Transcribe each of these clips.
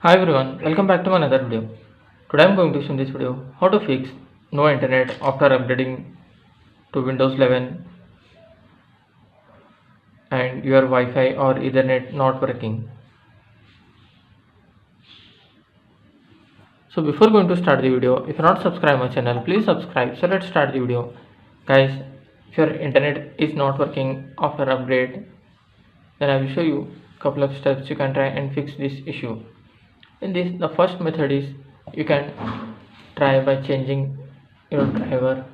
Hi everyone, welcome back to another video. Today I'm going to show in this video how to fix no internet after upgrading to Windows 11 and your Wi-Fi or Ethernet not working. So before going to start the video, if you're not subscribed my channel, please subscribe. So let's start the video. Guys, if your internet is not working after upgrade, then I will show you a couple of steps you can try and fix this issue. In this, the first method is you can try by changing your driver.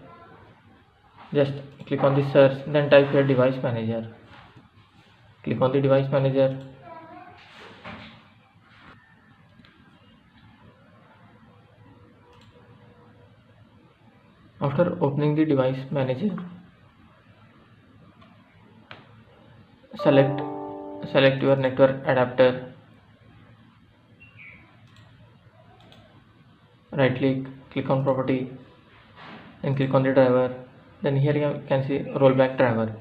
Just click on the search, then type your device manager. Click on the device manager. After opening the device manager, select your network adapter. Right click on property, and click on the driver. Then here you can see rollback driver.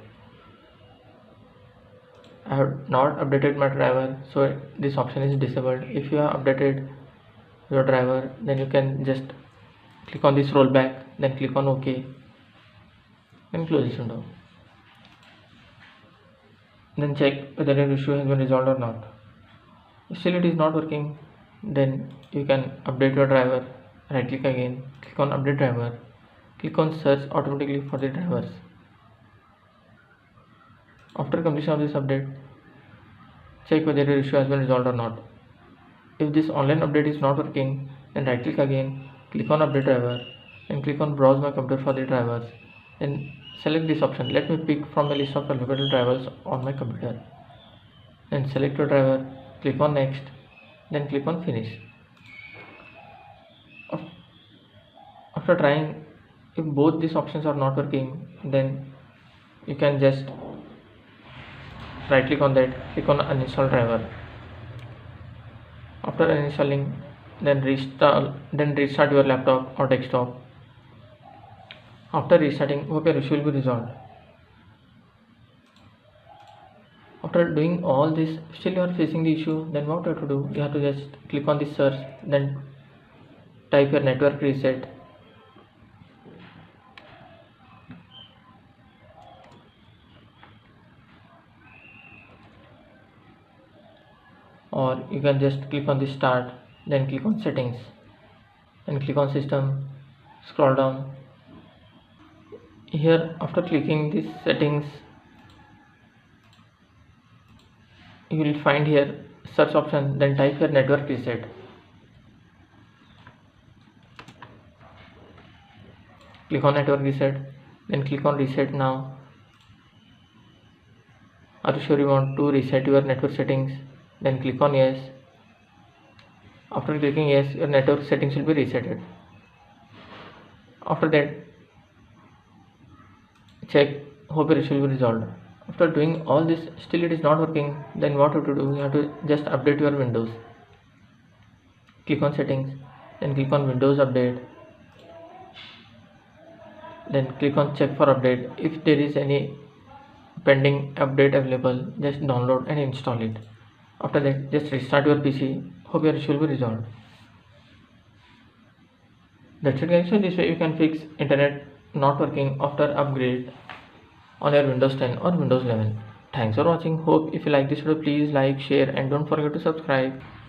I have not updated my driver, so this option is disabled. If you have updated your driver, then you can just click on this rollback, then click on OK and close this window. Then check whether your issue has been resolved or not. If still it is not working, then you can update your driver. Right click again, click on update driver, click on search automatically for the drivers. After completion of this update, check whether your issue has been resolved or not. If this online update is not working, then right click again, click on update driver and click on browse my computer for the drivers. Then select this option, let me pick from a list of available drivers on my computer. Then select your driver, click on next, then click on finish. After trying, if both these options are not working, then you can just right click on that, click on uninstall driver. After uninstalling, then restart your laptop or desktop. After restarting, hope your issue will be resolved. After doing all this, still you are facing the issue, then what you have to do, you have to just click on this search, then type your network reset. Or you can just click on the start, then click on settings, and click on system, scroll down. Here after clicking this settings, you will find here search option, then type your network reset. Click on network reset, then click on reset now. Are you sure you want to reset your network settings? Then click on yes. After clicking yes, your network settings will be resetted. After that, check, hope your issue will be resolved. After doing all this, still it is not working, then what you have to do, you have to just update your Windows. Click on settings, then click on Windows update, then click on check for update. If there is any pending update available, just download and install it. After that, just restart your PC, hope your issue will be resolved. That's it guys. So this way you can fix internet not working after upgrade on your Windows 10 or Windows 11. Thanks for watching. Hope if you like this video, please like, share and don't forget to subscribe.